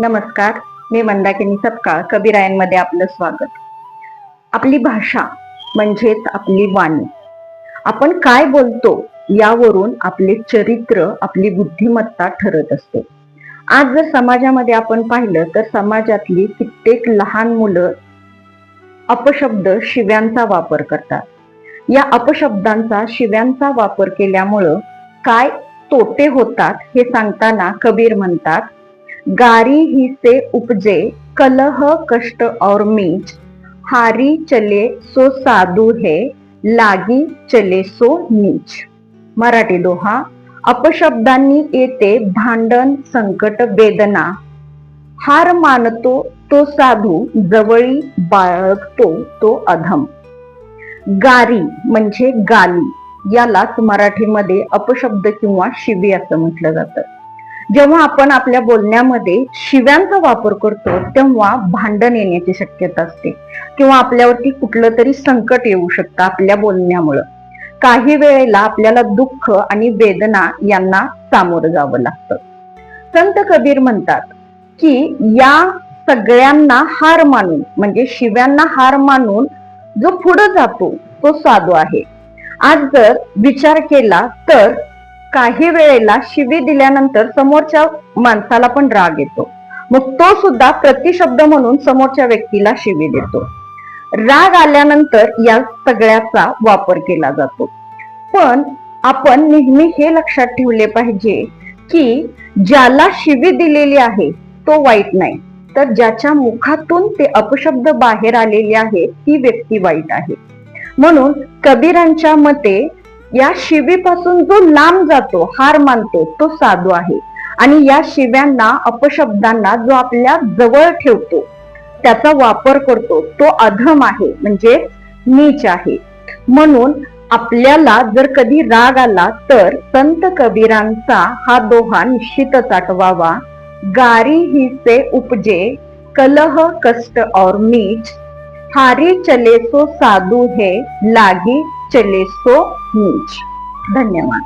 नमस्कार, मी मंदाकिनी सपकाळ. कबीरायांमध्ये आपलं स्वागत. आपली भाषा म्हणजेच आपली वाणी. आपण काय बोलतो यावरून आपले चरित्र, आपली बुद्धिमत्ता ठरत असते. आज जर समाजामध्ये आपण पाहिलं तर समाजातली कित्येक लहान मुलं अपशब्द, शिव्यांचा वापर करतात. या अपशब्दांचा, शिव्यांचा वापर केल्यामुळं काय तोटे होतात हे सांगताना कबीर म्हणतात, गारी ही से उपजे कलह कष्ट और मीच, हारी चले सो साधू है, लागी चले सो नीच. मराठी दोहा. अपशब्दांनी येते भांडण, संकट, वेदना. हार मानतो तो साधू, जवळी बाळगतो तो अधम. गारी म्हणजे गाली, यालाच मराठीमध्ये अपशब्द किंवा शिवी असं म्हटलं जातं. जेव्हा आपण आपल्या बोलण्यामध्ये शिव्यांचा वापर करतो तेव्हा भांडण येण्याची शक्यता असते किंवा आपल्यावरती कुठलं तरी संकट येऊ शकतं आपल्या बोलण्यामुळं. काही वेळेला आपल्याला दुःख आणि वेदना यांना सामोरं जावं लागतं. संत कबीर म्हणतात की या सगळ्यांना हार मानून, म्हणजे शिव्यांना हार मानून जो पुढे जातो तो साधू आहे. आज जर विचार केला तर काही वेळेला शिवी दिल्यानंतर समोरच्या माणसाला पण राग येतो, मग तो सुद्धा प्रतिशब्द म्हणून समोरच्या व्यक्तीला शिवी देतो. राग आल्यानंतर या सगळ्याचा वापर केला जातो. पण आपण नेहमी हे लक्षात ठेवले पाहिजे की ज्याला शिवी दिलेली आहे तो वाईट नाही, तर ज्याच्या मुखातून ते अपशब्द बाहेर आलेले आहे ती व्यक्ती वाईट आहे. म्हणून कबीरांच्या मते या शिवीपासून जो लांब जातो, हार मानतो, तो साधू आहे. आणि या शिव्यांना, अपशब्दांना जो आपल्या जवळ ठेवतो, त्याचा वापर करतो, तो अधम आहे, म्हणजे नीच आहे. म्हणून आपल्याला जर कधी राग आला तर संत कबीरांचा हा दोहा निश्चितच आठवावा. गारी ही से उपजे कलह कष्ट और मीच, हारी चले सो साधू है, लागी चले सो नीच. धन्यवाद.